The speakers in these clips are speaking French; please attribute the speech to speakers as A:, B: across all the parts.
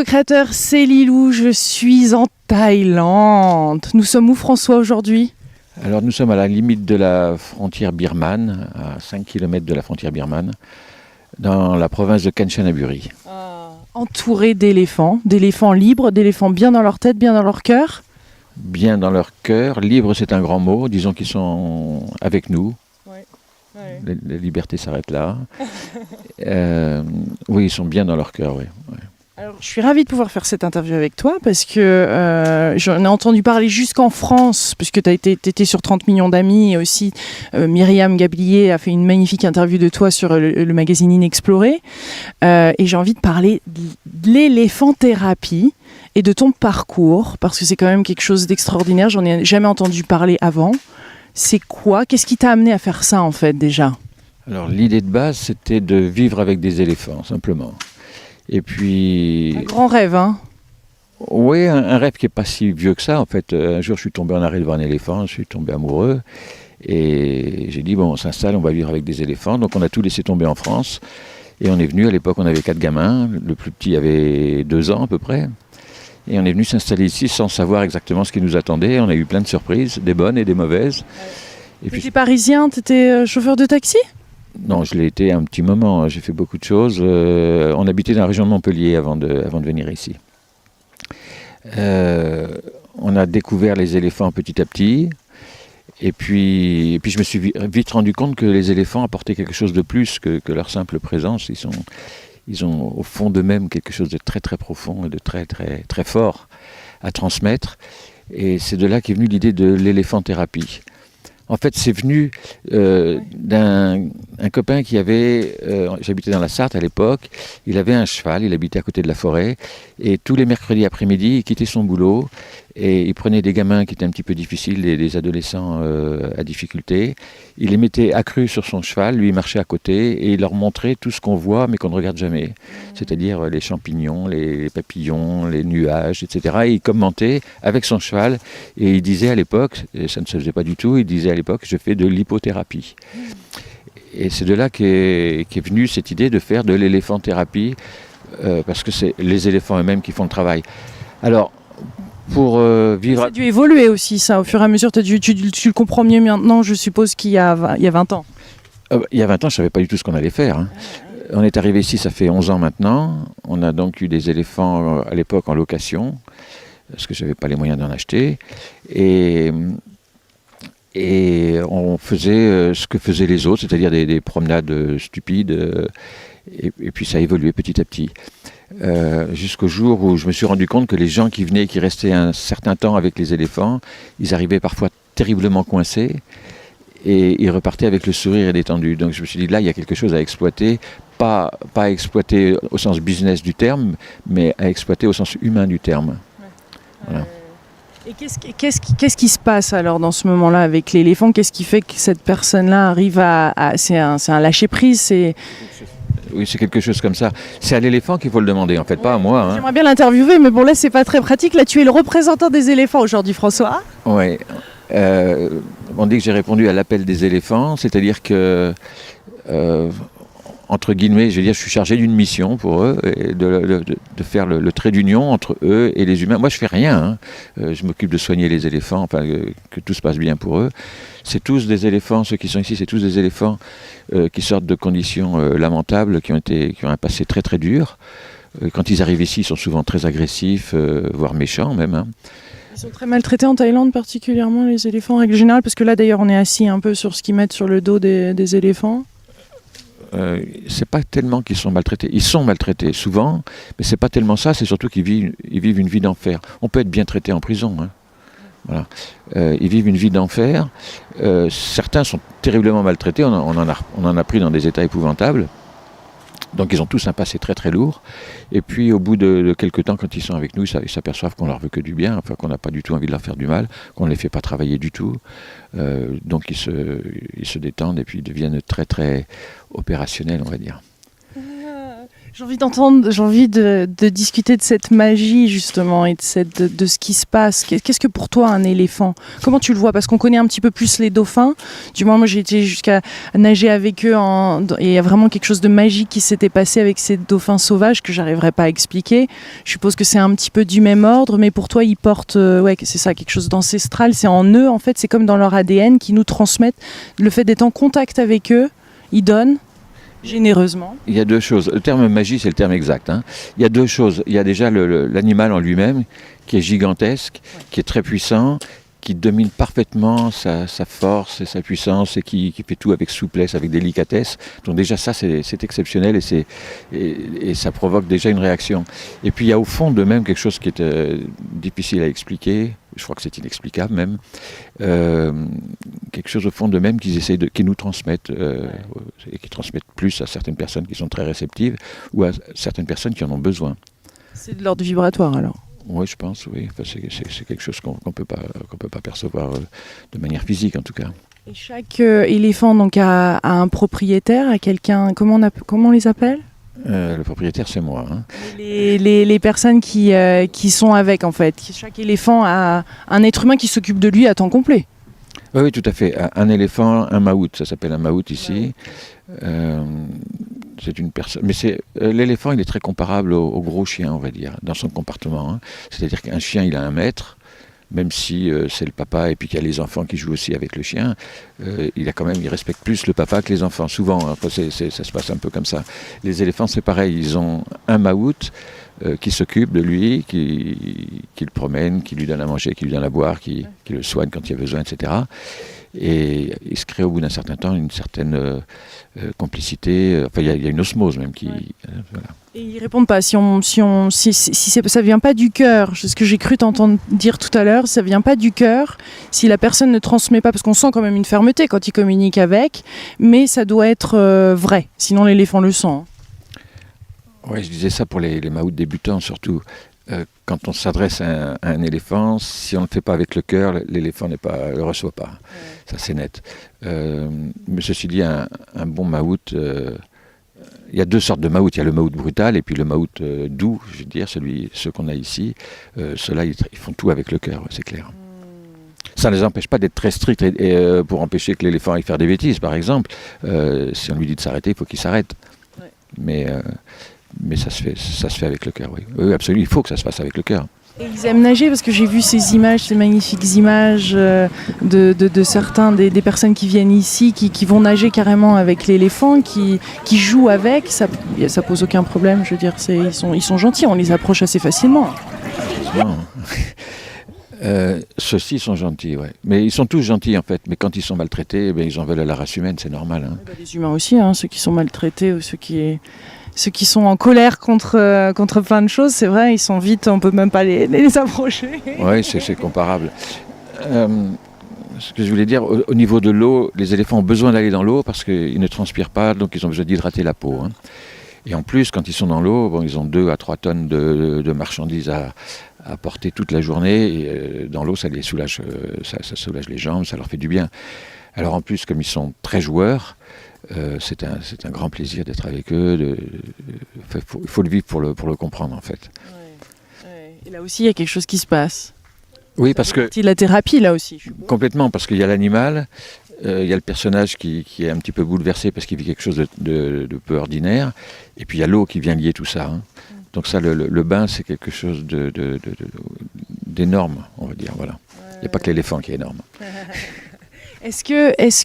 A: Créateur, c'est Lilou, je suis en Thaïlande. Nous sommes où, François, aujourd'hui?
B: Alors nous sommes à la limite de la frontière birmane, à 5 km de la frontière birmane, dans la province de Kanchanaburi.
A: Entouré d'éléphants libres, d'éléphants bien dans leur tête, bien dans leur cœur.
B: Bien dans leur cœur, libre c'est un grand mot, disons qu'ils sont avec nous.
A: Ouais.
B: La liberté s'arrête là. Oui, ils sont bien dans leur cœur, oui.
A: Alors, je suis ravie de pouvoir faire cette interview avec toi parce que j'en ai entendu parler jusqu'en France, puisque tu étais sur 30 millions d'amis, et aussi Myriam Gablier a fait une magnifique interview de toi sur le magazine Inexploré. Et j'ai envie de parler de l'éléphanthérapie et de ton parcours, parce que c'est quand même quelque chose d'extraordinaire, j'en ai jamais entendu parler avant. C'est quoi? Qu'est-ce qui t'a amené à faire ça en fait déjà?
B: Alors l'idée de base c'était de vivre avec des éléphants, simplement. Et puis...
A: Un grand rêve, hein?
B: Oui, un rêve qui n'est pas si vieux que ça. En fait, un jour, je suis tombé en arrêt devant un éléphant, je suis tombé amoureux. Et j'ai dit, bon, on s'installe, on va vivre avec des éléphants. Donc, on a tout laissé tomber en France. Et on est venu, à l'époque, on avait 4 gamins. Le plus petit avait 2 ans, à peu près. Et on est venu s'installer ici sans savoir exactement ce qui nous attendait. On a eu plein de surprises, des bonnes et des mauvaises.
A: Et puis... T'étais parisien, t'étais chauffeur de taxi?
B: Non, je l'ai été un petit moment, j'ai fait beaucoup de choses. On habitait dans la région de Montpellier avant de venir ici. On a découvert les éléphants petit à petit. Et puis je me suis vite rendu compte que les éléphants apportaient quelque chose de plus que leur simple présence. Ils ont au fond d'eux-mêmes quelque chose de très très profond et de très très très fort à transmettre. Et c'est de là qu'est venue l'idée de l'éléphanthérapie. En fait, c'est venu d'un copain qui avait... j'habitais dans la Sarthe à l'époque. Il avait un cheval, il habitait à côté de la forêt. Et tous les mercredis après-midi, il quittait son boulot. Et il prenait des gamins qui étaient un petit peu difficiles, des adolescents à difficulté. Il les mettait accrus sur son cheval, lui il marchait à côté. Et il leur montrait tout ce qu'on voit mais qu'on ne regarde jamais. C'est-à-dire les champignons, les papillons, les nuages, etc. Et il commentait avec son cheval. Et il disait à l'époque, et ça ne se faisait pas du tout, il disait à l'époque, je fais de l'hypothérapie. Et c'est de là qu'est venue cette idée de faire de l'éléphanthérapie, parce que c'est les éléphants eux-mêmes qui font le travail. Alors, pour vivre...
A: Ça a dû évoluer aussi, ça, au fur et à mesure. Tu le comprends mieux maintenant, je suppose, qu'il y a 20 ans.
B: Il y a 20 ans, je ne savais pas du tout ce qu'on allait faire. Hein. On est arrivé ici, ça fait 11 ans maintenant. On a donc eu des éléphants à l'époque en location, parce que je n'avais pas les moyens d'en acheter. Et on faisait ce que faisaient les autres, c'est-à-dire des promenades stupides. Et puis ça a évolué petit à petit. Jusqu'au jour où je me suis rendu compte que les gens qui venaient, qui restaient un certain temps avec les éléphants, ils arrivaient parfois terriblement coincés et ils repartaient avec le sourire détendu. Donc je me suis dit, là, il y a quelque chose à exploiter, pas à exploiter au sens business du terme, mais à exploiter au sens humain du terme. Voilà.
A: Et qu'est-ce qui se passe alors dans ce moment-là avec l'éléphant? Qu'est-ce qui fait que cette personne-là arrive c'est un lâcher-prise,
B: Oui, c'est quelque chose comme ça. C'est à l'éléphant qu'il faut le demander, en fait, pas à moi. Hein.
A: J'aimerais bien l'interviewer, mais bon, là, c'est pas très pratique. Là, tu es le représentant des éléphants aujourd'hui, François.
B: Oui. On dit que j'ai répondu à l'appel des éléphants, c'est-à-dire que, entre guillemets, je veux dire, je suis chargé d'une mission pour eux, et de faire le trait d'union entre eux et les humains. Moi, je fais rien. Hein. Je m'occupe de soigner les éléphants, enfin, que tout se passe bien pour eux. C'est tous des éléphants, ceux qui sont ici, c'est tous des éléphants qui sortent de conditions lamentables, qui ont un passé très très dur. Quand ils arrivent ici, ils sont souvent très agressifs, voire méchants même. Hein.
A: Ils sont très maltraités en Thaïlande, particulièrement les éléphants en règle générale, parce que là d'ailleurs on est assis un peu sur ce qu'ils mettent sur le dos des éléphants.
B: C'est pas tellement qu'ils sont maltraités. Ils sont maltraités souvent, mais c'est pas tellement ça, c'est surtout qu'ils vivent une vie d'enfer. On peut être bien traité en prison. Hein. Voilà. Ils vivent une vie d'enfer. Certains sont terriblement maltraités, on en a pris dans des états épouvantables. Donc ils ont tous un passé très très lourd. Et puis au bout de quelques temps, quand ils sont avec nous, ils s'aperçoivent qu'on leur veut que du bien, enfin qu'on n'a pas du tout envie de leur faire du mal, qu'on ne les fait pas travailler du tout. Donc ils se détendent et puis deviennent très très opérationnels, on va dire.
A: J'ai envie de discuter de cette magie justement et de ce qui se passe. Qu'est-ce que pour toi un éléphant? Comment tu le vois? Parce qu'on connaît un petit peu plus les dauphins. Du moins, moi j'ai été jusqu'à nager avec eux et il y a vraiment quelque chose de magique qui s'était passé avec ces dauphins sauvages que j'arriverai pas à expliquer. Je suppose que c'est un petit peu du même ordre, mais pour toi ils portent, ouais, c'est ça, quelque chose d'ancestral. C'est en eux en fait, c'est comme dans leur ADN qui nous transmettent le fait d'être en contact avec eux. Ils donnent. Généreusement.
B: Il y a deux choses. Le terme magie, c'est le terme exact. Hein. Il y a deux choses. Il y a déjà l'animal en lui-même, qui est gigantesque, qui est très puissant, qui domine parfaitement sa force et sa puissance et qui fait tout avec souplesse, avec délicatesse. Donc déjà ça, c'est exceptionnel et ça provoque déjà une réaction. Et puis il y a au fond d'eux-mêmes quelque chose qui est difficile à expliquer. Je crois que c'est inexplicable même. Quelque chose au fond d'eux-mêmes qui nous transmettent et qui transmettent plus à certaines personnes qui sont très réceptives ou à certaines personnes qui en ont besoin.
A: C'est de l'ordre vibratoire alors?
B: Oui, je pense, oui. Enfin, c'est quelque chose qu'on peut pas percevoir de manière physique en tout cas.
A: Et chaque éléphant donc a un propriétaire, a quelqu'un. Comment on les appelle?
B: Le propriétaire, c'est moi. Hein.
A: Les personnes qui sont avec, en fait. Chaque éléphant a un être humain qui s'occupe de lui à temps complet.
B: Oui, oui, tout à fait. Un éléphant, un maout, ça s'appelle un maout ici. C'est une personne. Mais l'éléphant, il est très comparable au gros chien, on va dire, dans son comportement. Hein. C'est-à-dire qu'un chien, il a un maître. Même si c'est le papa et puis qu'il y a les enfants qui jouent aussi avec le chien, il respecte plus le papa que les enfants, souvent. Enfin, ça se passe un peu comme ça. Les éléphants, c'est pareil, ils ont un maout qui s'occupe de lui, qui le promène, qui lui donne à manger, qui lui donne à boire, qui le soigne quand il y a besoin, etc. Et il se crée au bout d'un certain temps une certaine complicité, enfin il y a une osmose même qui... voilà.
A: Et ils répondent pas. Si ça vient pas du cœur, c'est ce que j'ai cru t'entendre dire tout à l'heure, ça vient pas du cœur, si la personne ne transmet pas, parce qu'on sent quand même une fermeté quand il communique avec, mais ça doit être vrai, sinon l'éléphant le sent. Hein.
B: Oui, je disais ça pour les maouts débutants surtout. Quand on s'adresse à un éléphant, si on ne le fait pas avec le cœur, l'éléphant ne le reçoit pas. Ouais. Ça c'est net. Mais ceci dit, un bon maout... il y a deux sortes de maout. Il y a le maout brutal et puis le maout doux, je veux dire, ceux qu'on a ici. Ceux-là, ils font tout avec le cœur, c'est clair. Ça ne les empêche pas d'être très stricts pour empêcher que l'éléphant aille faire des bêtises, par exemple. Si on lui dit de s'arrêter, il faut qu'il s'arrête. Ouais. Mais ça se fait avec le cœur, oui. Oui, absolument, il faut que ça se fasse avec le cœur.
A: Et ils aiment nager parce que j'ai vu ces magnifiques images de certains des personnes qui viennent ici, qui vont nager carrément avec l'éléphant, qui jouent avec. Ça pose aucun problème, je veux dire, ils sont gentils, on les approche assez facilement.
B: Non. Ceux-ci sont gentils, ouais. Mais ils sont tous gentils en fait. Mais quand ils sont maltraités, ils en veulent à la race humaine, c'est normal. Hein.
A: Les humains aussi, hein, ceux qui sont maltraités ou ceux qui sont en colère contre plein de choses, c'est vrai, ils sont vite, on peut même pas les approcher.
B: Oui, c'est comparable. Ce que je voulais dire, au niveau de l'eau, les éléphants ont besoin d'aller dans l'eau parce qu'ils ne transpirent pas, donc ils ont besoin d'hydrater la peau. Hein. Et en plus, quand ils sont dans l'eau, ils ont 2 à 3 tonnes de marchandises à porter toute la journée. Et dans l'eau, ça les soulage, ça soulage les jambes, ça leur fait du bien. Alors en plus, comme ils sont très joueurs, c'est un grand plaisir d'être avec eux. Il faut le vivre pour le comprendre en fait.
A: Ouais. Et là aussi, il y a quelque chose qui se passe.
B: Oui, parce que...
A: C'est la thérapie là aussi.
B: Complètement, parce qu'il y a l'animal, il y a le personnage qui est un petit peu bouleversé parce qu'il vit quelque chose de peu ordinaire, et puis il y a l'eau qui vient lier tout ça. Hein. Donc ça, le bain, c'est quelque chose d'énorme, on va dire. Voilà. Il n'y a pas que l'éléphant qui est énorme.
A: Est-ce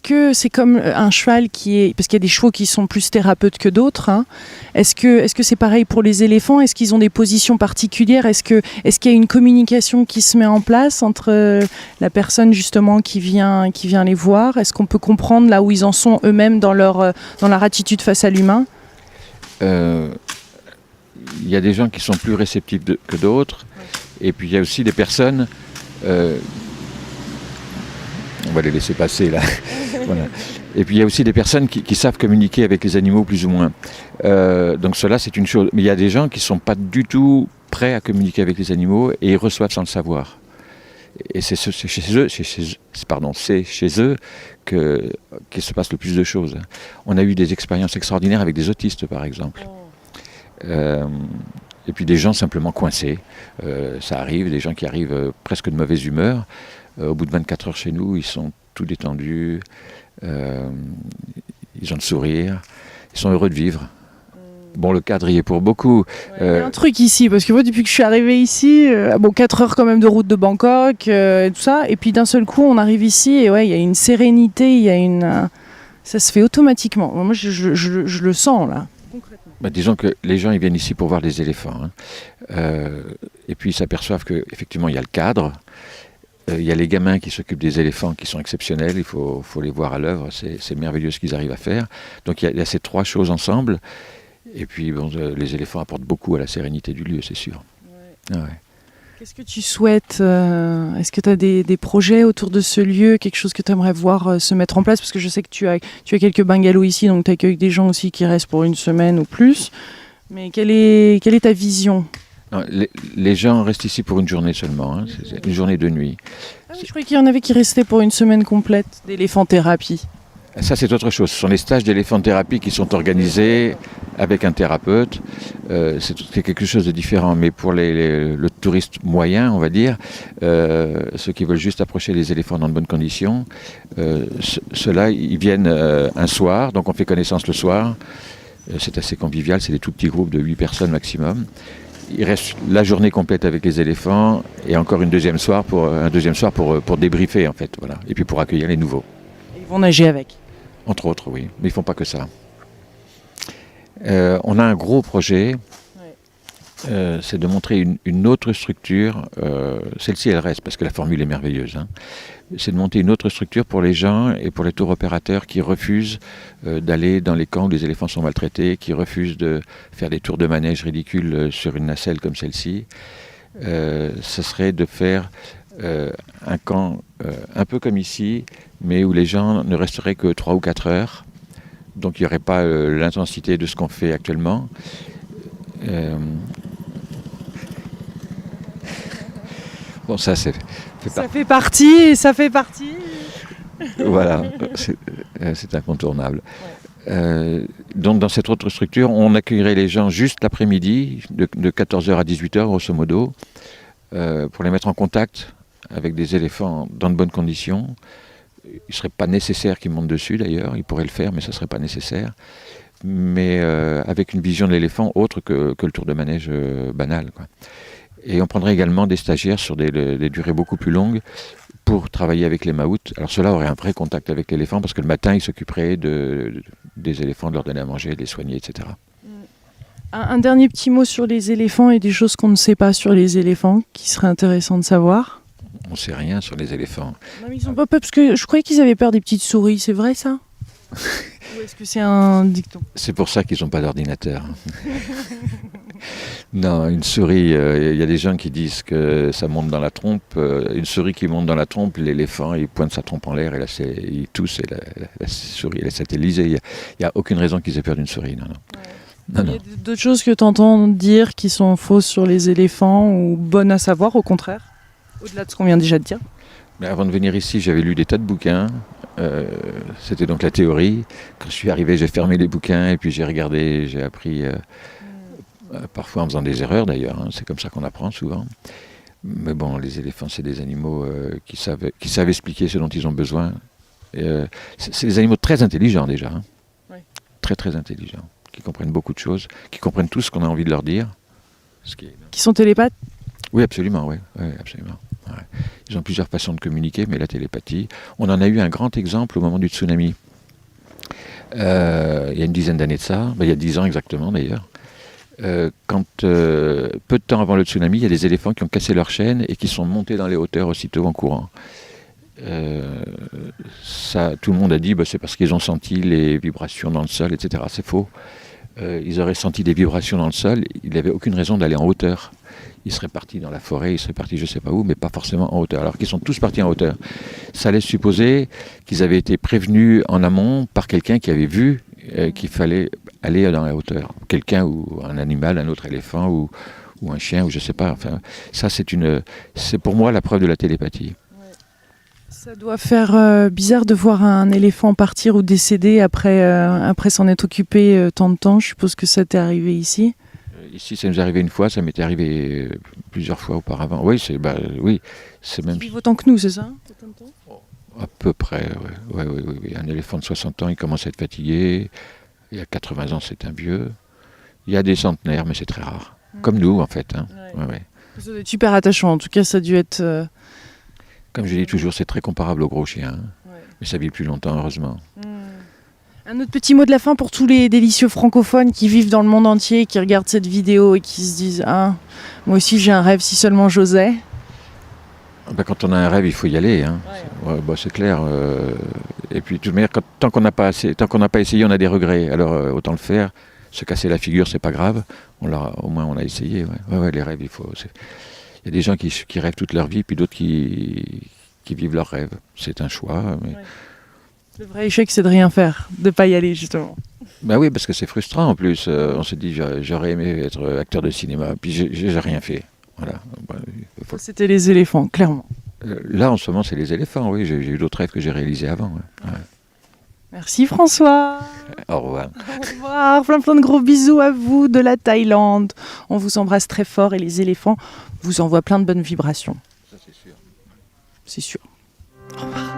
A: que c'est comme un cheval parce qu'il y a des chevaux qui sont plus thérapeutes que d'autres, hein. Est-ce que c'est pareil pour les éléphants? Est-ce qu'ils ont des positions particulières? Est-ce qu'il y a une communication qui se met en place entre la personne justement qui vient les voir? Est-ce qu'on peut comprendre là où ils en sont eux-mêmes dans leur attitude face à l'humain?
B: Il y a des gens qui sont plus réceptifs que d'autres, et puis il y a aussi des personnes... on va les laisser passer là. Voilà. Et puis il y a aussi des personnes qui savent communiquer avec les animaux plus ou moins. Donc cela c'est une chose. Mais il y a des gens qui ne sont pas du tout prêts à communiquer avec les animaux et ils reçoivent sans le savoir. Et c'est chez eux qu'il se passe le plus de choses. On a eu des expériences extraordinaires avec des autistes par exemple. Et puis des gens simplement coincés. Ça arrive, des gens qui arrivent presque de mauvaise humeur. Au bout de 24 heures chez nous, ils sont tout détendus, ils ont le sourire, ils sont heureux de vivre. Bon, le cadre y est pour beaucoup.
A: Il y a un truc ici, parce que moi, depuis que je suis arrivée ici, 4 heures quand même de route de Bangkok, et tout ça, et puis d'un seul coup, on arrive ici, et ouais, il y a une sérénité, il y a une... ça se fait automatiquement. Moi, je le sens, là.
B: Disons que les gens ils viennent ici pour voir des éléphants. Et puis ils s'aperçoivent qu'effectivement, il y a le cadre. Il y a les gamins qui s'occupent des éléphants qui sont exceptionnels, il faut les voir à l'œuvre, c'est merveilleux ce qu'ils arrivent à faire. Donc il y a ces trois choses ensemble, et puis les éléphants apportent beaucoup à la sérénité du lieu, c'est sûr. Ouais. Ouais.
A: Qu'est-ce que tu souhaites Est-ce que tu as des projets autour de ce lieu, quelque chose que tu aimerais voir se mettre en place? Parce que je sais que tu as quelques bungalows ici, donc tu accueilles des gens aussi qui restent pour une semaine ou plus. Mais quelle est ta vision?
B: Non, les gens restent ici pour une journée seulement, hein. C'est une journée de nuit.
A: Ah oui, je croyais qu'il y en avait qui restaient pour une semaine complète d'éléphanthérapie.
B: Ça, c'est autre chose. Ce sont les stages d'éléphanthérapie qui sont organisés avec un thérapeute. C'est quelque chose de différent. Mais pour le touriste moyen, on va dire, ceux qui veulent juste approcher les éléphants dans de bonnes conditions, ceux-là, ils viennent un soir. Donc on fait connaissance le soir. C'est assez convivial. C'est des tout petits groupes de 8 personnes maximum. Il reste la journée complète avec les éléphants et encore un deuxième soir pour débriefer, en fait. Voilà. Et puis pour accueillir les nouveaux.
A: Ils vont nager avec.
B: Entre autres, oui. Mais ils ne font pas que ça. On a un gros projet. Ouais. C'est de montrer une autre structure. Celle-ci, elle reste parce que la formule est merveilleuse. Hein. C'est de monter une autre structure pour les gens et pour les tours opérateurs qui refusent d'aller dans les camps où les éléphants sont maltraités, qui refusent de faire des tours de manège ridicules sur une nacelle comme celle-ci. Ce serait de faire un camp un peu comme ici, mais où les gens ne resteraient que 3 ou 4 heures. Donc il n'y aurait pas l'intensité de ce qu'on fait actuellement. Bon, ça fait partie. Voilà, c'est incontournable. Ouais. Donc dans cette autre structure, on accueillerait les gens juste l'après-midi, de 14h à 18h grosso modo, pour les mettre en contact avec des éléphants dans de bonnes conditions. Il ne serait pas nécessaire qu'ils montent dessus d'ailleurs, ils pourraient le faire, mais ça ne serait pas nécessaire. Mais avec une vision de l'éléphant autre que le tour de manège banal, quoi. Et on prendrait également des stagiaires sur des durées beaucoup plus longues pour travailler avec les maouts. Alors ceux-là auraient un vrai contact avec l'éléphant parce que le matin, ils s'occuperaient des éléphants, de leur donner à manger, de les soigner, etc.
A: Un dernier petit mot sur les éléphants et des choses qu'on ne sait pas sur les éléphants qui serait intéressant de savoir.
B: On ne sait rien sur les éléphants.
A: Non, mais ils ont pas peur parce que je croyais qu'ils avaient peur des petites souris, c'est vrai ça? Ou est-ce que c'est un dicton?
B: C'est pour ça qu'ils n'ont pas d'ordinateur. Non, une souris, y a des gens qui disent que ça monte dans la trompe. Une souris qui monte dans la trompe, l'éléphant, il pointe sa trompe en l'air et là, il tousse et la souris, elle est satellisée. Il n'y a aucune raison qu'ils aient peur d'une souris. Non, non.
A: Ouais. Non, il y a d'autres choses que tu entends dire qui sont fausses sur les éléphants ou bonnes à savoir, au contraire, au-delà de ce qu'on vient déjà de dire?
B: Mais avant de venir ici, j'avais lu des tas de bouquins. C'était donc la théorie. Quand je suis arrivé, j'ai fermé les bouquins et puis j'ai regardé, j'ai appris, parfois en faisant des erreurs d'ailleurs, hein, c'est comme ça qu'on apprend souvent. Mais bon, les éléphants, c'est des animaux qui savent expliquer ce dont ils ont besoin. C'est des animaux très intelligents déjà, hein. Oui. Très très intelligents, qui comprennent beaucoup de choses, qui comprennent tout ce qu'on a envie de leur dire.
A: Qui sont télépathes?
B: Oui, absolument, oui, absolument. Ouais. Ils ont plusieurs façons de communiquer, mais la télépathie. On en a eu un grand exemple au moment du tsunami. Il y a une dizaine d'années de ça, il y a 10 ans exactement d'ailleurs. Quand peu de temps avant le tsunami, il y a des éléphants qui ont cassé leur chaîne et qui sont montés dans les hauteurs aussitôt en courant. Ça, tout le monde a dit c'est parce qu'ils ont senti les vibrations dans le sol, etc. C'est faux. Ils auraient senti des vibrations dans le sol, ils n'avaient aucune raison d'aller en hauteur. Ils seraient partis dans la forêt, ils seraient partis je ne sais pas où, mais pas forcément en hauteur. Alors qu'ils sont tous partis en hauteur. Ça laisse supposer qu'ils avaient été prévenus en amont par quelqu'un qui avait vu qu'il fallait aller dans la hauteur. Quelqu'un ou un animal, un autre éléphant ou un chien, ou je ne sais pas. Enfin, ça, c'est pour moi la preuve de la télépathie.
A: Ça doit faire bizarre de voir un éléphant partir ou décéder après s'en être occupé tant de temps. Je suppose que ça t'est arrivé ici.
B: Ici, ça nous est arrivé une fois, ça m'était arrivé plusieurs fois auparavant. Oui, oui, c'est même
A: Ils vivent autant que nous, c'est ça? Autant de temps?
B: à peu près. Ouais. Oui. Un éléphant de 60 ans, il commence à être fatigué. Il y a 80 ans, c'est un vieux. Il y a des centenaires, mais c'est très rare. Comme nous, en fait. Hein. Ouais.
A: Ça doit être super attachant. En tout cas, ça a dû être.
B: Comme je dis toujours, c'est très comparable aux gros chiens.
A: Ouais.
B: Mais ça vit plus longtemps, heureusement.
A: Un autre petit mot de la fin pour tous les délicieux francophones qui vivent dans le monde entier, qui regardent cette vidéo et qui se disent ah, moi aussi j'ai un rêve, si seulement j'osais.
B: Quand on a un rêve, il faut y aller. Hein. Ouais, c'est clair. Et puis, de toute manière, tant qu'on n'a pas essayé, on a des regrets. Alors, autant le faire. Se casser la figure, c'est pas grave. Au moins, on a essayé. Ouais, les rêves, il y a des gens qui rêvent toute leur vie, puis d'autres qui vivent leurs rêves. C'est un choix. Mais...
A: Le vrai échec, c'est de rien faire, de pas y aller, justement.
B: Ben oui, parce que c'est frustrant en plus. On se dit, j'aurais aimé être acteur de cinéma, puis j'ai rien fait. Voilà.
A: C'était les éléphants, clairement.
B: Là, en ce moment, c'est les éléphants, oui. J'ai eu d'autres rêves que j'ai réalisés avant. Ouais.
A: Merci François.
B: Au revoir.
A: Au revoir. Plein de gros bisous à vous de la Thaïlande. On vous embrasse très fort et les éléphants vous envoient plein de bonnes vibrations.
B: Ça, c'est sûr.
A: C'est sûr. Au revoir.